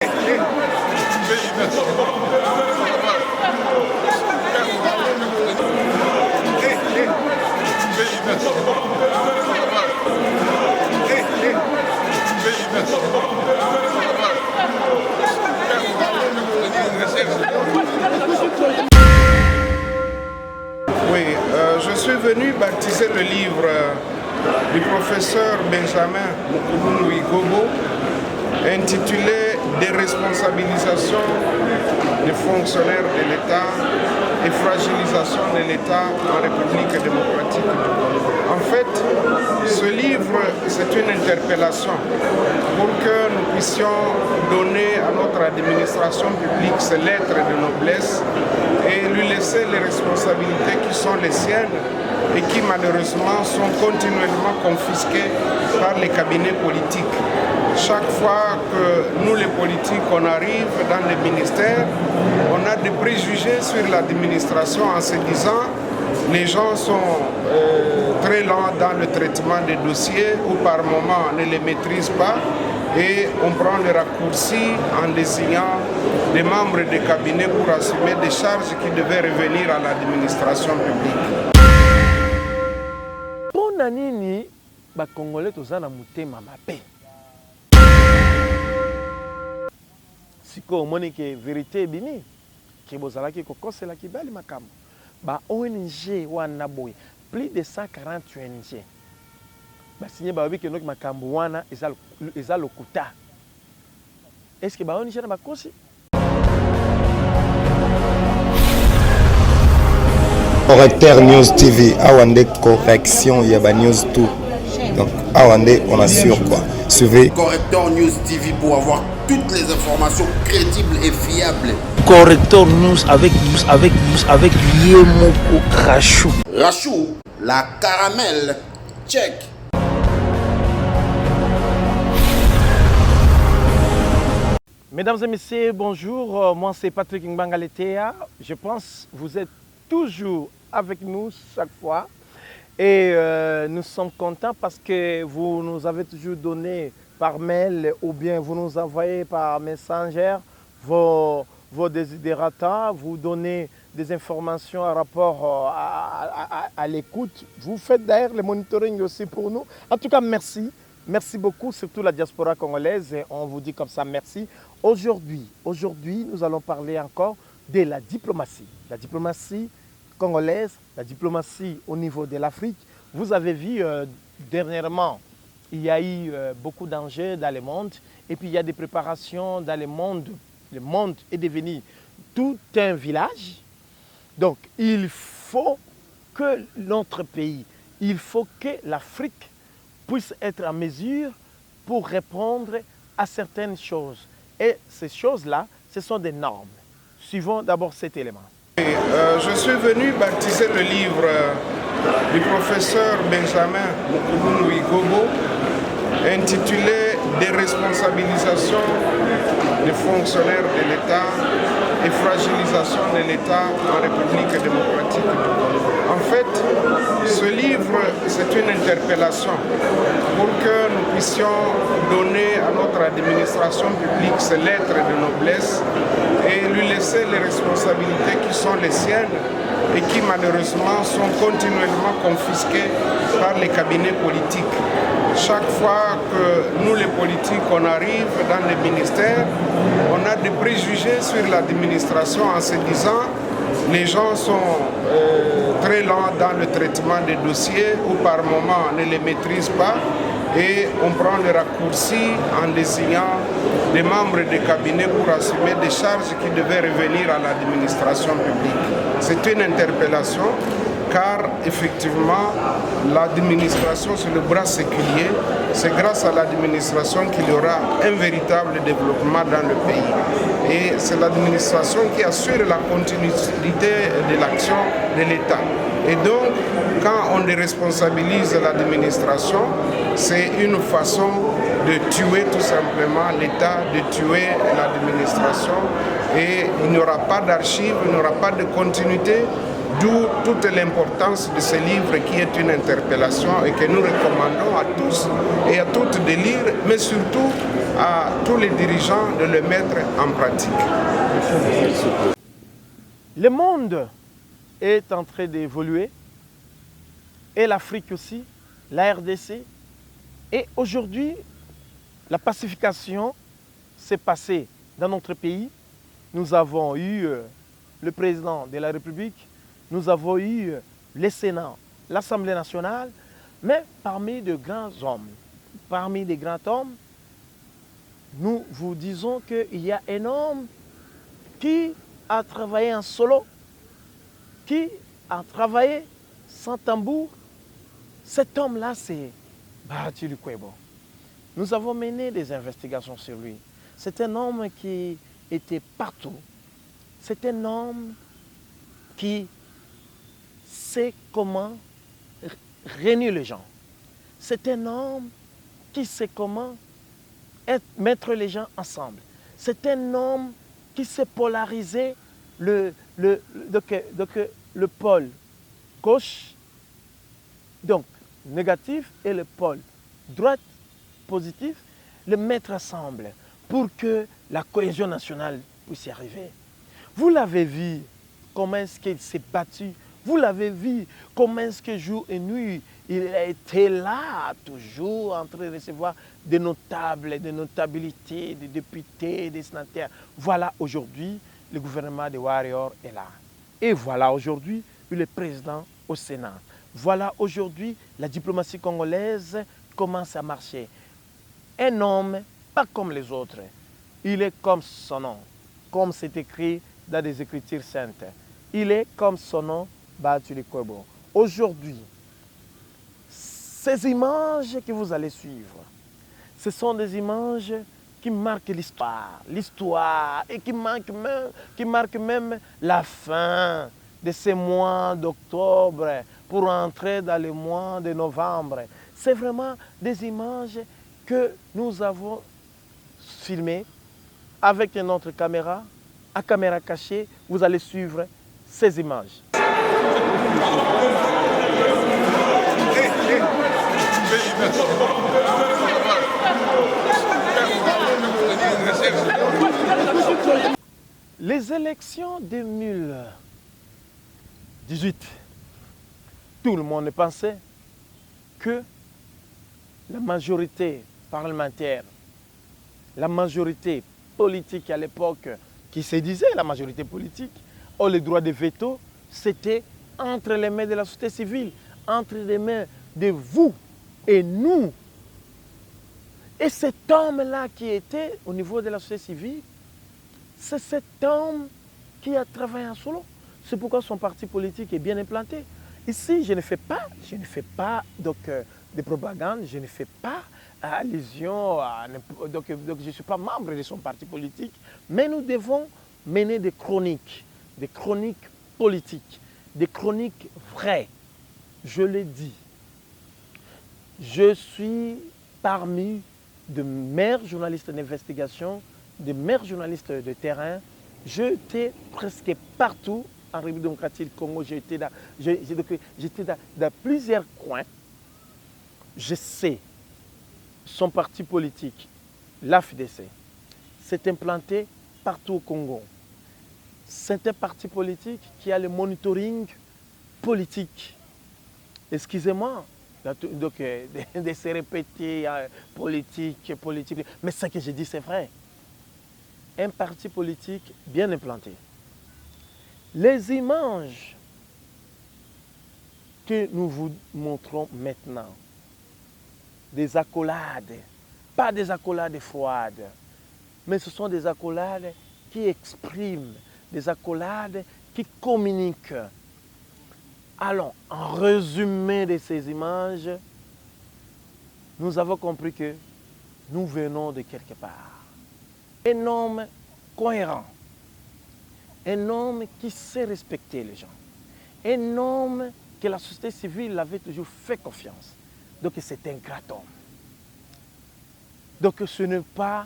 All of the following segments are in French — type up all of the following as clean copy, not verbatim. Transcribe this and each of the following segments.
Oui, je suis venu baptiser le livre du professeur Benjamin Mukulu-Wigobo intitulé « Déresponsabilisation des fonctionnaires de l'État et fragilisation de l'État en République démocratique du Congo ». En fait, ce livre, c'est une interpellation pour que nous puissions donner à notre administration publique ses lettres de noblesse et lui laisser les responsabilités qui sont les siennes et qui malheureusement sont continuellement confisquées par les cabinets politiques. Chaque fois que nous les politiques, on arrive dans les ministères, on a des préjugés sur l'administration en se disant les gens sont très lents dans le traitement des dossiers ou par moments on ne les maîtrise pas et on prend le raccourci en désignant des membres des cabinets pour assumer des charges qui devaient revenir à l'administration publique. Pona nini ba Congolais toza na mutema mabe. Siko omoni ke vérité bini ki bozalaki kokosela kibali makambo. Ba ONG wana boye plus de 140 ONG. Ba signé ba wiki noki makambo wana eza lokuta. Est-ce que ba ONG na bakosi? Correcteur News TV, Awande correction, il y a ba news tout. Donc Awande, on assure quoi. Suivez Correcteur News TV pour avoir toutes les informations crédibles et fiables. Correcteur News avec Yemoko Rachou. Rachou, la caramel, check. Mesdames et messieurs, bonjour. Moi c'est Patrick Mbangaletea. Je pense que vous êtes toujours avec nous chaque fois. Et nous sommes contents parce que vous nous avez toujours donné par mail ou bien vous nous envoyez par Messenger vos désidérata, vous donnez des informations en rapport à l'écoute. Vous faites d'ailleurs le monitoring aussi pour nous. En tout cas, merci. Merci beaucoup, surtout la diaspora congolaise. Et on vous dit comme ça, merci. Aujourd'hui, nous allons parler encore de la diplomatie. La diplomatie congolaise, la diplomatie au niveau de l'Afrique. Vous avez vu dernièrement, il y a eu beaucoup d'enjeux dans le monde et puis il y a des préparations dans le monde. Le monde est devenu tout un village. Donc il faut que notre pays, il faut que l'Afrique puisse être en mesure pour répondre à certaines choses. Et ces choses-là, ce sont des normes. Suivons d'abord cet élément. Je suis venu baptiser le livre du professeur Benjamin Mukulu-Wigobo intitulé « Déresponsabilisation des fonctionnaires de l'État et fragilisation de l'État en République démocratique du Congo ». En fait, ce livre, c'est une interpellation pour que nous puissions donner à notre administration publique ses lettres de noblesse et lui laisser les responsabilités qui sont les siennes et qui malheureusement sont continuellement confisquées par les cabinets politiques. Chaque fois que nous les politiques, on arrive dans les ministères, on a des préjugés sur l'administration en se disant les gens sont très lents dans le traitement des dossiers ou par moments on ne les maîtrise pas et on prend le raccourci en désignant des membres des cabinets pour assumer des charges qui devaient revenir à l'administration publique. C'est une interpellation car effectivement l'administration c'est le bras séculier, c'est grâce à l'administration qu'il y aura un véritable développement dans le pays. Et c'est l'administration qui assure la continuité de l'action de l'État. Et donc, quand on déresponsabilise l'administration, c'est une façon de tuer tout simplement l'État, de tuer l'administration. Et il n'y aura pas d'archives, il n'y aura pas de continuité D'où toute l'importance de ce livre qui est une interpellation et que nous recommandons à tous et à toutes de lire, mais surtout à tous les dirigeants de le mettre en pratique. Le monde est en train d'évoluer, et l'Afrique aussi, la RDC. Et aujourd'hui, la pacification s'est passée dans notre pays. Nous avons eu le président de la République, nous avons eu le Sénat, l'Assemblée nationale, mais parmi de grands hommes, parmi des grands hommes, nous vous disons qu'il y a un homme qui a travaillé en solo, qui a travaillé sans tambour. Cet homme-là, c'est Bahati Lukwebo. Nous avons mené des investigations sur lui. C'est un homme qui était partout. C'est un homme qui sait comment réunir les gens. C'est un homme qui sait comment mettre les gens ensemble. C'est un homme qui sait polariser le pôle gauche, donc négatif, et le pôle droite, positif, le mettre ensemble pour que la cohésion nationale puisse y arriver. Vous l'avez vu, comment est-ce qu'il s'est battu. Vous l'avez vu, comment est-ce que jour et nuit, il a été là, toujours en train de recevoir des notables, des notabilités, des députés, des sénateurs. Voilà aujourd'hui, le gouvernement des Warriors est là. Et voilà aujourd'hui, le président au Sénat. Voilà aujourd'hui, la diplomatie congolaise commence à marcher. Un homme, pas comme les autres. Il est comme son nom, comme c'est écrit dans des Écritures saintes. Il est comme son nom, Bahati Lukwebo. Aujourd'hui, ces images que vous allez suivre, ce sont des images qui marquent l'histoire, et qui marquent même la fin de ces mois d'octobre pour entrer dans les mois de novembre. C'est vraiment des images que nous avons filmées avec notre caméra, à caméra cachée. Vous allez suivre ces images. Les élections 2018, tout le monde pensait que la majorité parlementaire, la majorité politique à l'époque, qui se disait la majorité politique, ou le droit de veto, c'était entre les mains de la société civile, entre les mains de vous et nous. Et cet homme-là qui était au niveau de la société civile, c'est cet homme qui a travaillé en solo. C'est pourquoi son parti politique est bien implanté. Ici, je ne fais pas donc, de propagande, je ne fais pas allusion donc je ne suis pas membre de son parti politique, mais nous devons mener des chroniques politiques, des chroniques vraies. Je l'ai dit, je suis parmi de meilleurs journalistes d'investigation, de meilleurs journalistes de terrain. J'étais presque partout en République démocratique du Congo. J'étais dans plusieurs coins. Je sais, son parti politique, l'AFDC, s'est implanté partout au Congo. C'est un parti politique qui a le monitoring politique. Excusez-moi de se répéter politique. Mais ce que je dis, c'est vrai. Un parti politique bien implanté. Les images que nous vous montrons maintenant, des accolades, pas des accolades froides, mais ce sont des accolades qui expriment, des accolades qui communiquent. Allons, en résumé de ces images, nous avons compris que nous venons de quelque part. Un homme cohérent, un homme qui sait respecter les gens, un homme que la société civile avait toujours fait confiance. Donc c'est un grand homme. Donc ce n'est pas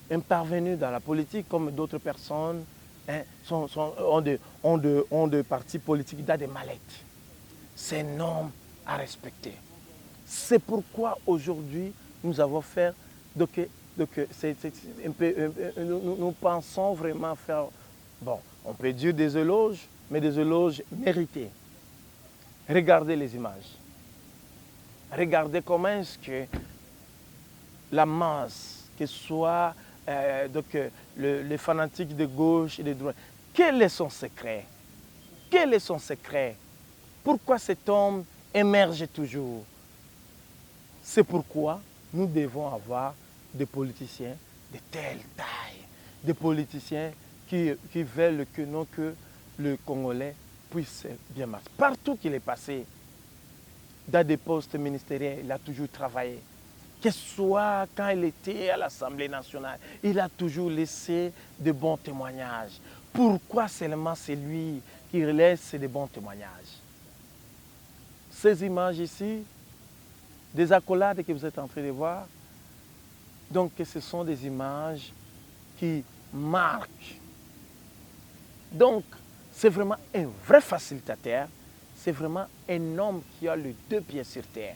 un parvenu dans la politique comme d'autres personnes hein, ont des partis politiques dans des mallettes. C'est une norme à respecter. C'est pourquoi aujourd'hui, nous avons fait, nous pensons vraiment faire, bon, on peut dire des éloges, mais des éloges mérités. Regardez les images. Regardez comment est-ce que la masse, que ce soit les fanatiques de gauche et de droite, quel est son secret? Quel est son secret? Pourquoi cet homme émerge toujours? C'est pourquoi nous devons avoir des politiciens de telle taille, des politiciens qui veulent que le Congolais puisse bien marcher. Partout qu'il est passé, dans des postes ministériels, il a toujours travaillé. Que ce soit quand il était à l'Assemblée nationale, il a toujours laissé de bons témoignages. Pourquoi seulement c'est lui qui laisse de bons témoignages? Ces images ici, des accolades que vous êtes en train de voir, donc ce sont des images qui marquent. Donc, c'est vraiment un vrai facilitateur, c'est vraiment un homme qui a les deux pieds sur terre.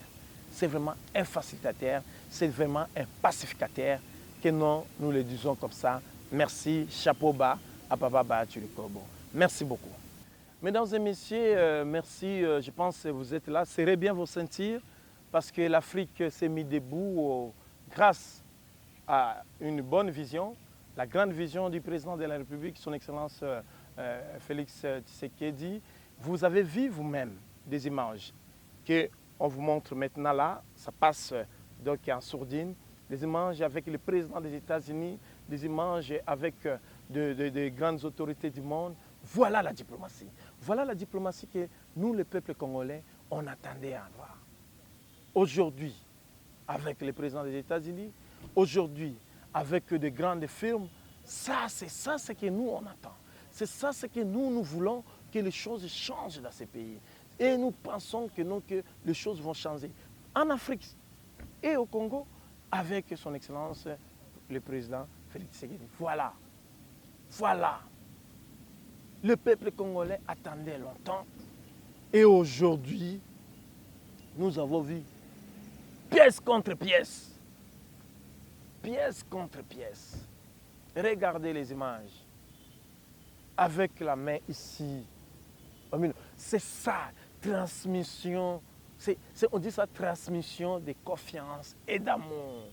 C'est vraiment un facilitateur, c'est vraiment un pacificateur, que nous le disons comme ça. Merci, chapeau bas à Papa Bahatuli Kobo. Merci beaucoup. Mesdames et messieurs, merci, je pense que vous êtes là. Serrez bien vos ceintures parce que l'Afrique s'est mise debout grâce à une bonne vision, la grande vision du président de la République, son Excellence Félix Tshisekedi. Vous avez vu vous-même des images qu'on vous montre maintenant là, ça passe donc en sourdine, des images avec le président des États-Unis, des images avec de grandes autorités du monde. Voilà la diplomatie. Voilà la diplomatie que nous, le peuple congolais, on attendait à voir. Aujourd'hui, avec le président des États-Unis, aujourd'hui, avec de grandes firmes, c'est ça ce que nous, on attend. C'est ça ce que nous voulons, que les choses changent dans ces pays. Et nous pensons que les choses vont changer. En Afrique et au Congo, avec son Excellence, le président Félix Tshisekedi. Voilà. Voilà. Le peuple congolais attendait longtemps. Et aujourd'hui, nous avons vu pièce contre pièce. Pièce contre pièce. Regardez les images. Avec la main ici. C'est ça, transmission. On dit ça, transmission de confiance et d'amour.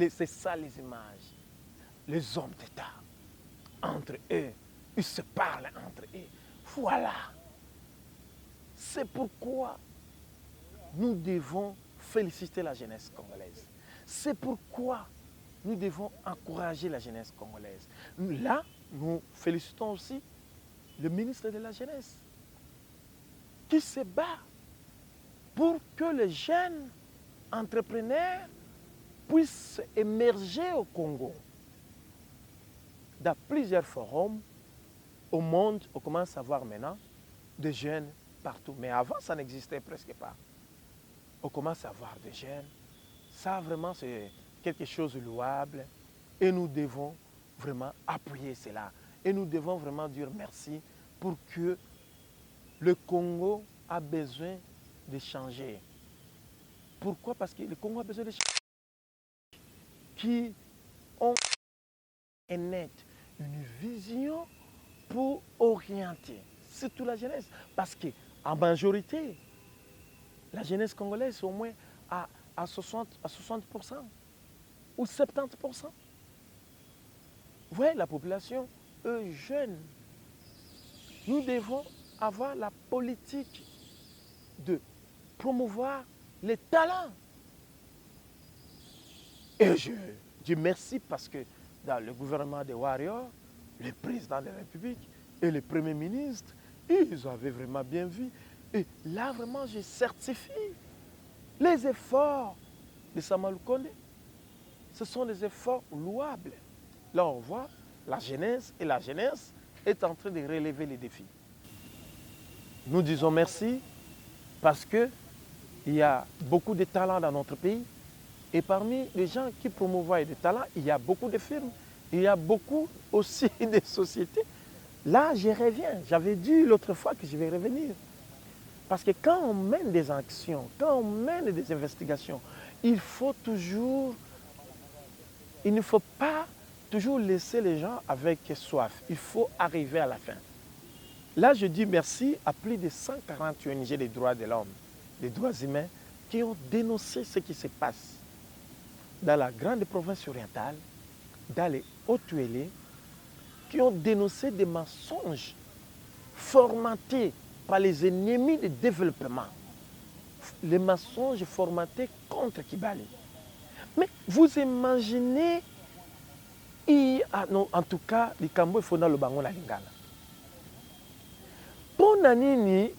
C'est ça les images. Les hommes d'État, entre eux, ils se parlent entre eux. Voilà. C'est pourquoi nous devons féliciter la jeunesse congolaise. C'est pourquoi nous devons encourager la jeunesse congolaise. Là, nous félicitons aussi le ministre de la Jeunesse qui se bat pour que les jeunes entrepreneurs puissent émerger au Congo. Dans plusieurs forums au monde, on commence à voir maintenant des jeunes partout. Mais avant, ça n'existait presque pas. On commence à voir des jeunes. Ça, vraiment, c'est quelque chose de louable. Et nous devons vraiment appuyer cela. Et nous devons vraiment dire merci pour que le Congo a besoin de changer. Pourquoi? Parce que le Congo a besoin de changer. Qui ont une vision pour orienter, surtout la jeunesse. Parce qu'en majorité, la jeunesse congolaise est au moins à 60% ou 70%. Vous voyez, la population, eux, jeunes. Nous devons avoir la politique de promouvoir les talents. Et je dis merci parce que dans le gouvernement des Warriors, le président de la République et le Premier ministre, ils avaient vraiment bien vu. Et là, vraiment, je certifie les efforts de Samuel Konde. Ce sont des efforts louables. Là, on voit la jeunesse, et la jeunesse est en train de relever les défis. Nous disons merci parce qu'il y a beaucoup de talents dans notre pays. Et parmi les gens qui promouvoient des talents, il y a beaucoup de firmes, il y a beaucoup aussi de sociétés Là, je reviens. J'avais dit l'autre fois que je vais revenir. Parce que quand on mène des actions, quand on mène des investigations, il ne faut pas toujours laisser les gens avec soif. Il faut arriver à la fin. Là, je dis merci à plus de 140 ONG des droits de l'homme, des droits humains, qui ont dénoncé ce qui se passe dans la grande province orientale, dans les Hautes-Tuélé, qui ont dénoncé des mensonges formatés par les ennemis du développement. Les mensonges formatés contre Kibali. Mais vous imaginez, en tout cas, les Cambo il faut dans le bango la lingala. Pour nanini,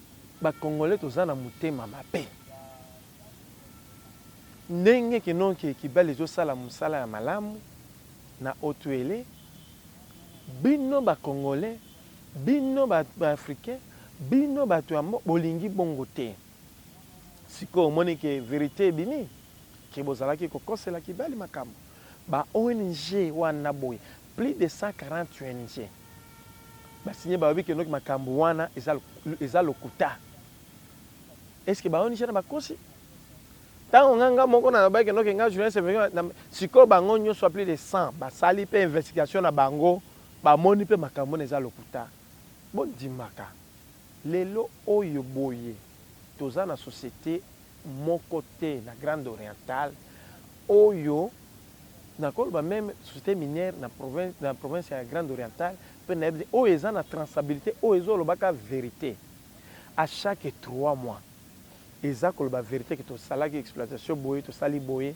ba Congolais toza na mutema mabe. Ndenge ke Kibali zo sala musala ya malamu na Haute-Tuélé, bino ba Congolais, bino ba Africain, bino ba tuamo bolingi bongo te. Siko omoni ke vérité bini ke bozalaki kokosela Kibali makambo. Ba ONG wana boy, plus de 140 ONG. Ba signé ba obi ke nok makambo wana eza lokuta. Est-ce que ba ONG na bakosi? Tant nganga moko na ba ke nok nga journaliste siko bango nyonso plus de 100 ba sali pe investigation na bango ba moni pe makambo eza lokuta. Bon dimaka. Lelo oyo boye toza na société moko te na Grande Orientale oyo nakoloba même société minière na province ya Grande Orientale pe na oyo eza na traçabilité oyo ezolobaka vérité à chaque 3 mois eza koloba vérité que tosalaki exploitation boye tosali boye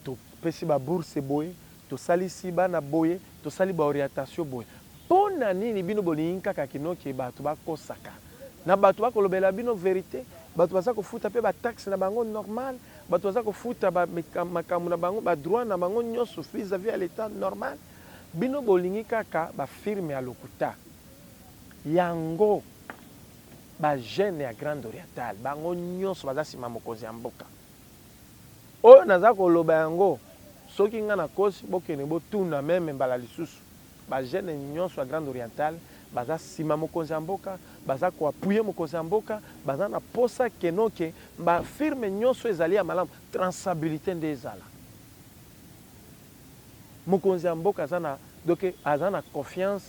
topesi ba bourse boye tosalisi bana boye tosali ba orientation boye pona nini bino bolingi kaka kinoki bato bakosaka na bato bakolobela bino vérité bato baza kofuta pe ba taxe na bango normal bato baza kofuta ba makambo na bango ba droit na bango nyonso vis-à-vis à l'état normal bino bolingi kaka ba firme ya lokuta yango ba jeune ya Grande Orientale bango nyonso baza sima mokonzi ya mboka oyo naza koloba yango soki nga na kosi bokene botuna meme mbala lisusu ba jeune nyonso ya Grande Orientale baza sima mokonzi ya mboka baza koapuye mokonzi ya mboka baza na posa kenoke ba firme nyonso ezali ya malamu traçabilité nde ezala mokonzi ya mboka aza na confiance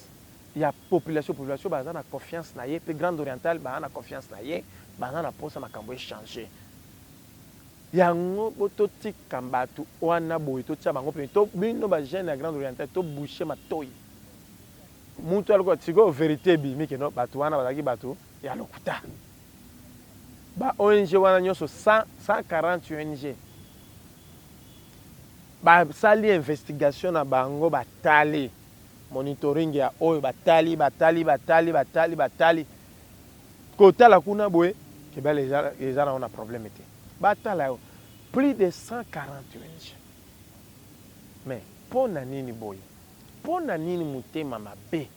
ya population baza na confiance na ye pe Grande Orientale baza na confiance na ye baza na posa makambo échanger yango bototika bato wana boye totia bango pe to bino ba jeune ya Grande Orientale to boucher matoi mutu aloko tiko vérité bi mike no bato wana bazaki bato ya lokuta ba ONG wana nyonso 140 ONG ba sali investigation na bango batali monitoring ya oyo batali kotala kuna boye ke ba les gens ont un problème te batala plus de 140 ONG mais pona nini boye pona nini mutema mabe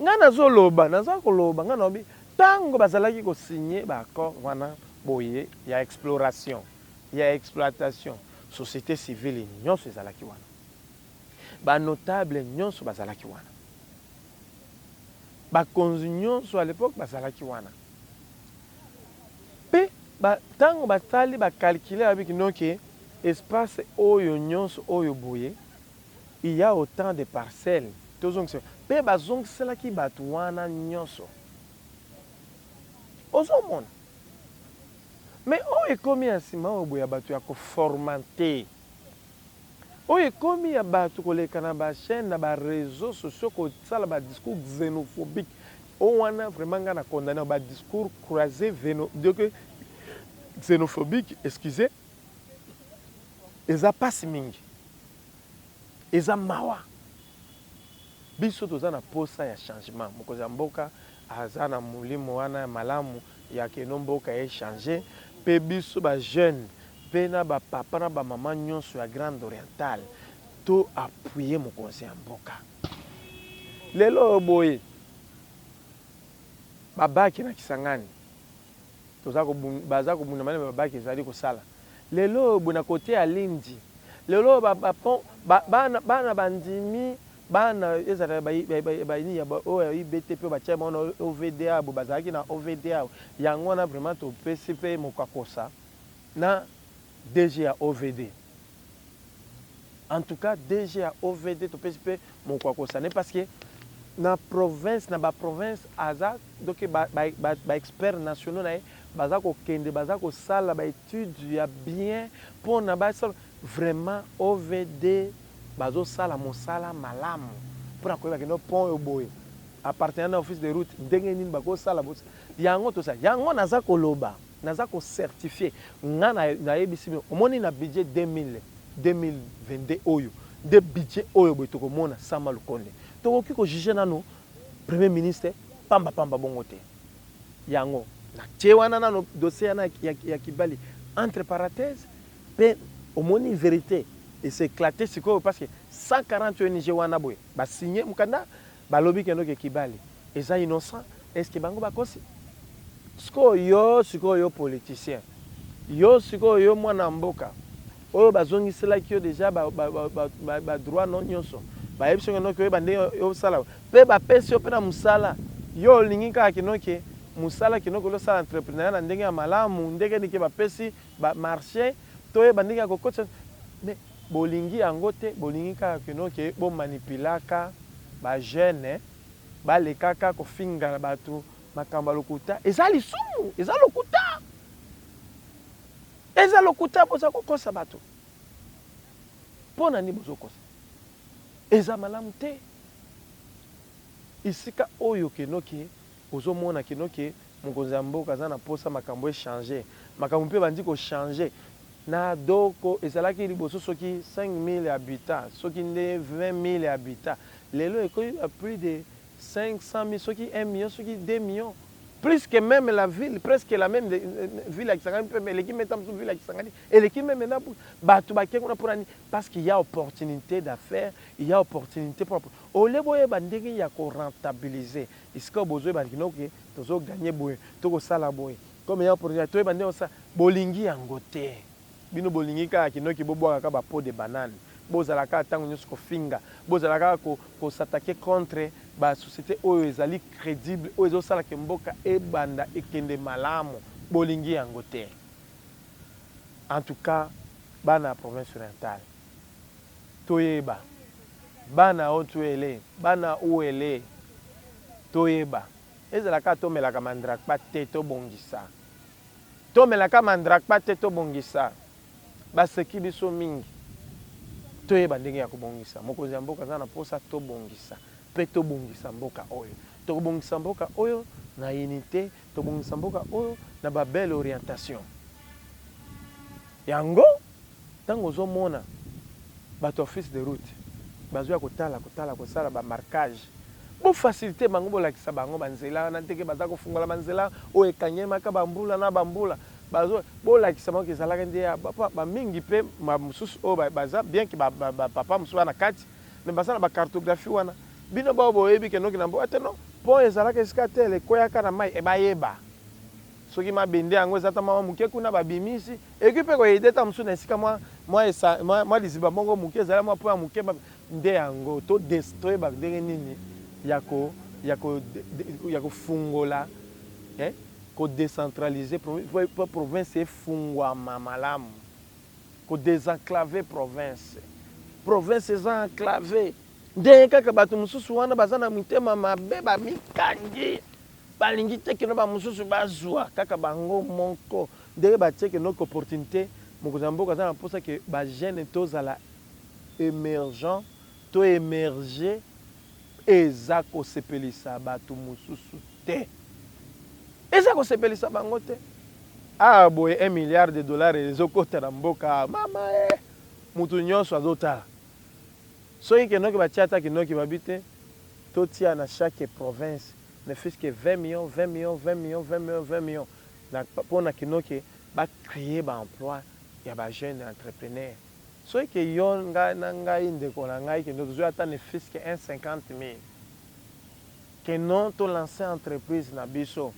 nga naza koloba nga nabi tango bazalaki ko signer ba accord wana boye ya exploration ya exploitation société civile nyonso ezalaki wana ba notable nyonso bazalaki wana ba konzi nyonso à l'époque bazalaki wana pe ba tango batali ba calculer avec noke espace oyo nyonso oyo boye il y a autant de parcelles pe bazongiselaki bato wana nyonso ozomona mais oyo ekomi ya nsima oyo boye ya bato ya koformante oyo ekomi ya bato koleka na bachaîne na baréseaux sociaux kosala badiscours xénophobique oyo wana vraiment nga na condamné badiscours croisé xénophobique excusez eza pasi mingi eza mawa biso toza na posa ya changement mokonzi ya mboka aza na molimo wana ya malamu ya keno mboka échanger pe biso ba jeune pe na ba papa na ba mama nyonso ya Grande Orientale to appuyer mokonzi ya mboka lelo boye babaki na Kisangani toza ko baza ko bunda mane babaki ezali kosala lelo bona kote ya Lindi lelo bana bandimi bana ezala baini ya oyo IBTP batia mona OVDA bo bazalaki na OVDA yango wana vraiment topesi mpe mokakosa na DG ya OVD. En tout cas DG ya OVD topesi mpe mokakosa ne parce que na province na ba province aza donc ba experts nationaux na baza ko kende baza ko sala ba étude ya bien pour na ba vraiment OVD bazo sala mosala malamu pour akoyeba keno pont yo boye appartenant à office de route ndenge nini bako sala bosa yango to sa yango naza koloba naza ko certifier nga na yebisi omoni na budget 2022 oyo de budget oyo boye to komona Sama Lukonde to ki ko juger nano premier ministre pamba bongo te yango na tiewana nano dossier na ya Kibali entre parenthèses pe omoni vérité et c'est éclaté parce que 140 ONG wana boy ba signé mukanda ba lobby kendo ke Kibali eza innocent est-ce que bango bakosi siko yo politicien yo siko yo mwana mboka oyo bazongisela ki yo déjà ba droit non nyonso ba yebisonga no ke bande yo sala pe ba pesi yo pe na musala yo lingika kinoke musala kinoko lo sala entrepreneur na ndenge ya malamu ndenge nike ba pesi ba marché to ye bandenge ya kokotsa mais bolingi yango te bolingi kaka kino ke bo manipulaka ba jeune ba lekaka kofinga bato makamba lokuta eza lisumu eza lokuta boza kokosa bato pona ni bozo kosa eza malamu te isika oyo kino ke ozomona kino ke mokonzi ya mboka aza na posa makambo échanger makambo mpe bandi ko changer na doko ezalaki liboso soki 5000 habitants soki nde 20000 habitants lelo ekoyi à plus de 500 000 soki 1 million soki 2 millions plus que même la ville presque la même ville à Kisangani mais l'équipe met en ville à Kisangani et l'équipe même na batu bakengona pour ani parce qu'il y a opportunité d'affaires il y a opportunité pour au leboye bandenge ya ko rentabiliser isko bozo bandino ke tozo gagner boye to ko sala boye comme il y a opportunité to bandenge ça bolingi yango te bino bolingi ka kinoki boboka ka ba pot de banane bozalaka tango nyonso ko finga bozalaka ko s'attaquer contre ba société oyo ezali crédible oyo ezosala ke mboka ebanda ekende malamu bolingi yango te. En tout cas bana province orientale toyeba bana otuele bana uele toyeba ezalaka tomelaka mandrakpa te tobongisa tomelaka mandrakpa te tobongisa baseki biso mingi toyeba ndenge ya kobongisa mokonzi ya mboka aza na posa tobongisa mpe tobongisa mboka oyo tobongisa mboka oyo na unité tobongisa mboka oyo na babelle orientation yango ntango ozomona bato office de route bazwa kotala kosala bamarquage bofacilité bango bolakisa bango banzela wana ndenge baza kofungola banzela oyo ekanyemaka bambula na bambula bolakisa bango ezalaka nde bamingi mpe mosusu oyo baza bien ke papa mosusu wana kati me baza na bacartographie wana bino bao boyebi kenoki na mboka te no mpo ezalaka esika te elekweyaka na mai ebayeba soki mabende yango eza ta mwa moke kuna babimisi eki mpe koyede ta mosusu na esika mwa liziba moko moke ezala mwa po ya moke nde yango toyeba ndenge nini ya kofungola kodecentralize province efungwama malamu kodesenclave province eza enclave ndenge kaka bato mosusu wana baza na mitema mabe bamikangi balingi te keno bamosusu bazwa kaka bango moko ndenge batie keno opportunité mokonzi ya mboka aza na mposa ke bajeune tozala émergent to émerge eza kosepelisa bato mosusu te eza kosepelisa bango te awa boye 1 milliard de dollars ezokota na mboka mama mutu nyonso azotala soki kenoki batia ata kenoki babi te totia na chaque province ne fût-ce que 20 millions mpona kenoki bacréer baemploi ya bajeune entrepreneur soki ke yo ngai na ngai ndeko na ngai keno tozwi ata ne fût-ce que 150 000 keno tolancer entreprise na biso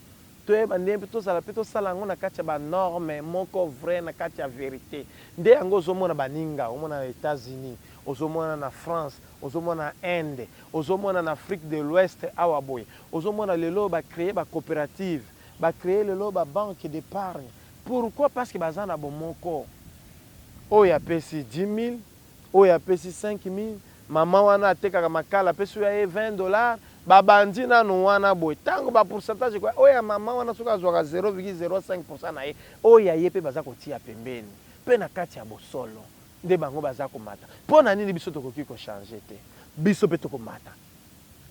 toyeba ndenge mpe tozala mpe tosala yango na kati ya banorme moko vrai na kati ya vérité nde yango ozomona baninga omona na États-Unis ozomona na France, ozomona na Inde, ozomona na Afrique de l'Ouest awa boye, ozomona lelo ba créer ba coopérative, ba créer lelo ba banque d'épargne. Pourquoi? Parce que baza na bomoko. Oyo apesi 10 000, oyo apesi 5 000, maman wana atekaka makala apesi ya $20, babandi nanu wana boye. Tango ba pourcentage kwa oyo maman wana soka azwaka 0,05% na ye, oyo ye pe baza kotia pembeni. Pe na kati ya bosolo nde bango baza komata. Pona nini biso tokoki ko changer te? Biso pe tokomata.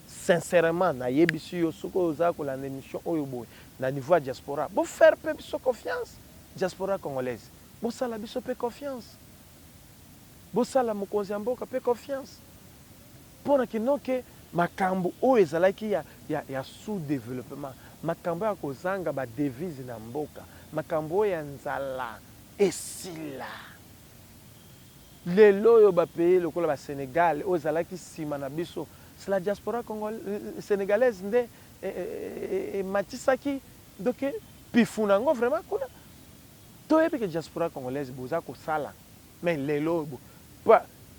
Sincèrement na yebisu yo soko oza ko la émission oyo boye na niveau diaspora. Bo faire pe biso confiance. Diaspora congolaise. Bo sala biso pe confiance. Bo sala mokonzi ya mboka pe confiance. Pona kinoke makambo oyo ezalaki ya sous-développement. Makambo ya kozanga ba devise na mboka. Makambo ya nzala esila. Lelo yo ba pays lokola ba Sénégal ozalaki sima na biso. C'est la diaspora sénégalaise nde matisaki doke pifunango vraiment kuna. Toyebi que diaspora congolaise boza ko sala. Mais lelo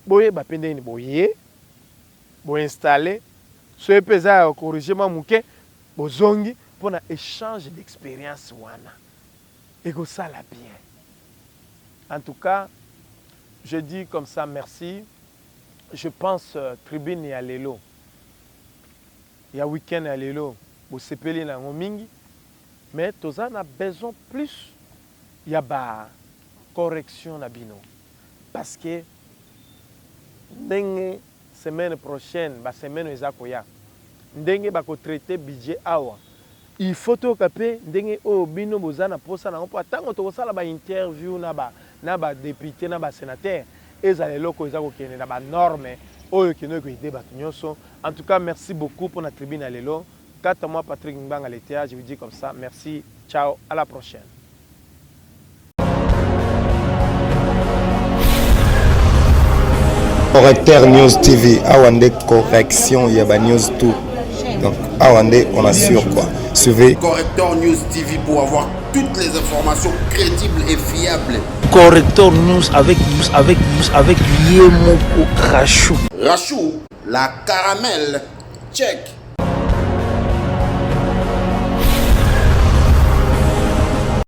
boye ba pendeni boye bo installer so pesa corriger ma muke bozongi pour un échange d'expérience wana. Et go sala bien. En tout cas, je dis comme ça merci. Je pense tribune ya lelo. Ya week-end ya lelo. Bo sepeli na ngomingi. Mais toza na besoin plus ya ba correction na bino. Parce que ndenge semaine prochaine, ba semaine ezako ya. Ndenge ba ko traiter budget awa. Il faut to kapé ndenge o bino bozana posa na mpo atango to kosala ba interview na ba député na ba sénateur ezale loko ezako kene na ba norme oyo kino ko ide bato nyonso. En tout cas, merci beaucoup pour notre tribune à lelo. Quant à moi Patrick Mbanga Letea, je vous dis comme ça merci. Ciao, à la prochaine. Correcteur News TV, Awande correction, il y a ba news tout. Donc Awande, on assure quoi. Suivez Correcteur News TV pour avoir toutes les informations crédibles et fiables. Correcteur News avec Yemoko Rachou. Rachou, la caramel, check.